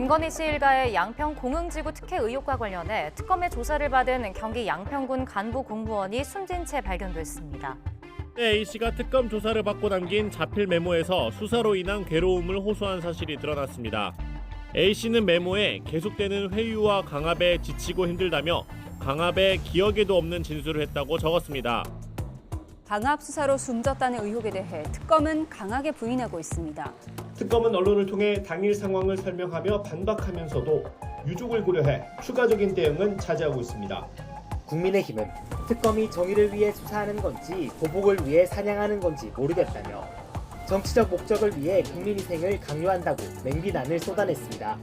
김건희 씨 일가의 양평 공흥지구 특혜 의혹과 관련해 특검의 조사를 받은 경기 양평군 간부 공무원이 숨진 채 발견됐습니다. A씨가 특검 조사를 받고 남긴 자필 메모에서 수사로 인한 괴로움을 호소한 사실이 드러났습니다. A씨는 메모에 계속되는 회유와 강압에 지치고 힘들다며 강압에 기억에도 없는 진술을 했다고 적었습니다. 강압 수사로 숨졌다는 의혹에 대해 특검은 강하게 부인하고 있습니다. 특검은 언론을 통해 당일 상황을 설명하며 반박하면서도 유족을 고려해 추가적인 대응은 자제하고 있습니다. 국민의힘은 특검이 정의를 위해 수사하는 건지 보복을 위해 사냥하는 건지 모르겠다며 정치적 목적을 위해 국민 희생을 강요한다고 맹비난을 쏟아냈습니다.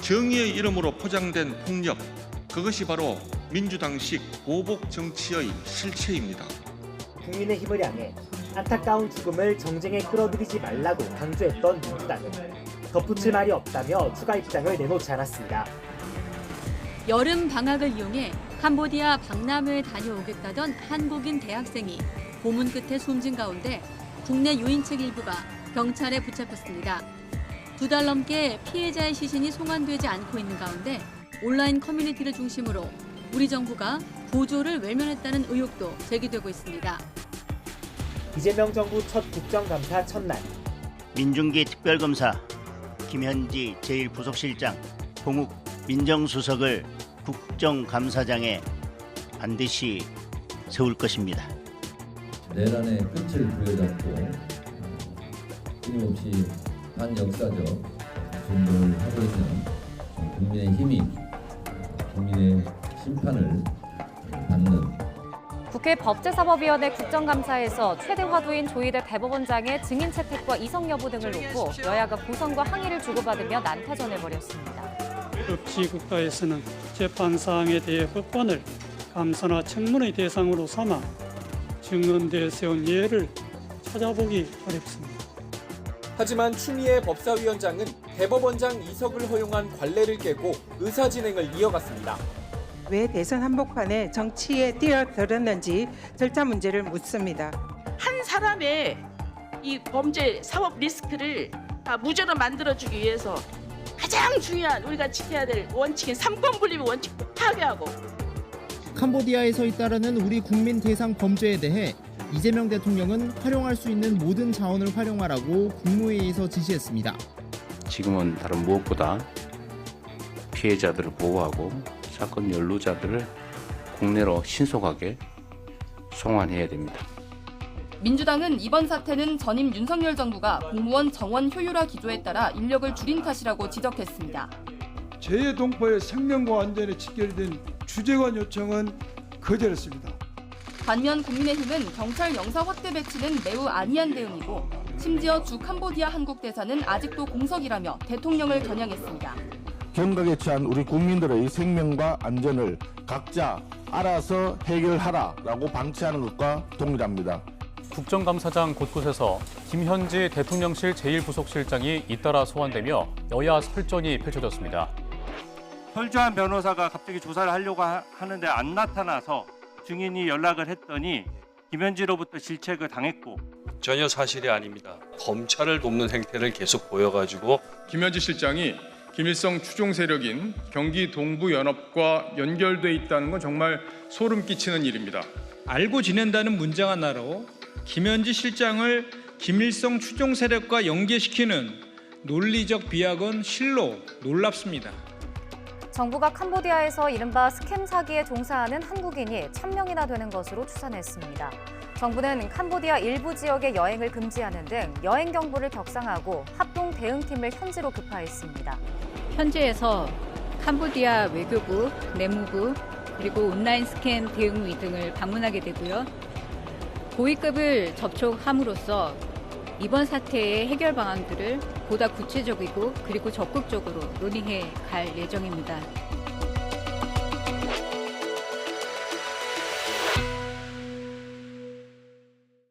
정의의 이름으로 포장된 폭력, 그것이 바로 민주당식 보복 정치의 실체입니다. 국민의힘을 향해 안타까운 죽음을 정쟁에 끌어들이지 말라고 강조했던 민주당은 덧붙일 말이 없다며 추가 입장을 내놓지 않았습니다. 여름 방학을 이용해 캄보디아 박람회에 다녀오겠다던 한국인 대학생이 고문 끝에 숨진 가운데 국내 유인책 일부가 경찰에 붙잡혔습니다. 2달 넘게 피해자의 시신이 송환되지 않고 있는 가운데 온라인 커뮤니티를 중심으로 우리 정부가 구조를 외면했다는 의혹도 제기되고 있습니다. 이재명 정부 첫 국정감사 첫날. 민중기 특별검사 김현지 제1부속실장 봉욱 민정수석을 국정감사장에 반드시 세울 것입니다. 내란의 끝을 부여잡고 끊임없이 반역사적 준비를 하고 있는 국민의 힘이 국민의 심판을 받는 국회 법제사법위원회 국정감사에서 최대 화두인 조희대 대법원장의 증인 채택과 이성 여부 등을 놓고 여야가 고성과 항의를 주고받으며 난타전을 벌였습니다. 법치국가에서는 재판사항에 대해 법관을 감사나 청문의 대상으로 삼아 증언대에 세운 예를 찾아보기 어렵습니다. 하지만 추미애 법사위원장은 대법원장 이석을 허용한 관례를 깨고 의사 진행을 이어갔습니다. 왜 대선 한복판에 정치에 뛰어들었는지 절차 문제를 묻습니다. 한 사람의 이 범죄 사법 리스크를 다 무죄로 만들어주기 위해서 가장 중요한 우리가 지켜야 될 원칙인 삼권분립의 원칙도 파괴하고 캄보디아에서 잇따르는 우리 국민 대상 범죄에 대해 이재명 대통령은 활용할 수 있는 모든 자원을 활용하라고 국무회의에서 지시했습니다. 지금은 다른 무엇보다 피해자들을 보호하고 사건 연루자들을 국내로 신속하게 송환해야 됩니다. 민주당은 이번 사태는 전임 윤석열 정부가 공무원 정원 효율화 기조에 따라 인력을 줄인 탓이라고 지적했습니다. 재해 동포의 생명과 안전에 직결된 주재관 요청은 거절했습니다. 반면 국민의힘은 경찰 영사 확대 배치는 매우 안이한 대응이고 심지어 주 캄보디아 한국 대사는 아직도 공석이라며 대통령을 겨냥했습니다. 경각에 처한 우리 국민들의 생명과 안전을 각자 알아서 해결하라라고 방치하는 것과 동일합니다. 국정감사장 곳곳에서 김현지 대통령실 제1부속실장이 잇따라 소환되며 여야 설전이 펼쳐졌습니다. 혈주한 변호사가 갑자기 조사를 하려고 하는데 안 나타나서 증인이 연락을 했더니 김현지로부터 질책을 당했고 전혀 사실이 아닙니다. 검찰을 돕는 행태를 계속 보여가지고 김현지 실장이 김일성 추종 세력인 경기 동부연합과 연결돼 있다는 건 정말 소름 끼치는 일입니다. 알고 지낸다는 문장 하나로 김현지 실장을 김일성 추종 세력과 연계시키는 논리적 비약은 실로 놀랍습니다. 정부가 캄보디아에서 이른바 스캠 사기에 종사하는 한국인이 1,000명이나 되는 것으로 추산했습니다. 정부는 캄보디아 일부 지역의 여행을 금지하는 등 여행 경보를 격상하고 합동 대응팀을 현지로 급파했습니다. 현지에서 캄보디아 외교부, 내무부, 그리고 온라인 스캔 대응위 등을 방문하게 되고요. 고위급을 접촉함으로써 이번 사태의 해결 방안들을 보다 구체적이고 그리고 적극적으로 논의해 갈 예정입니다.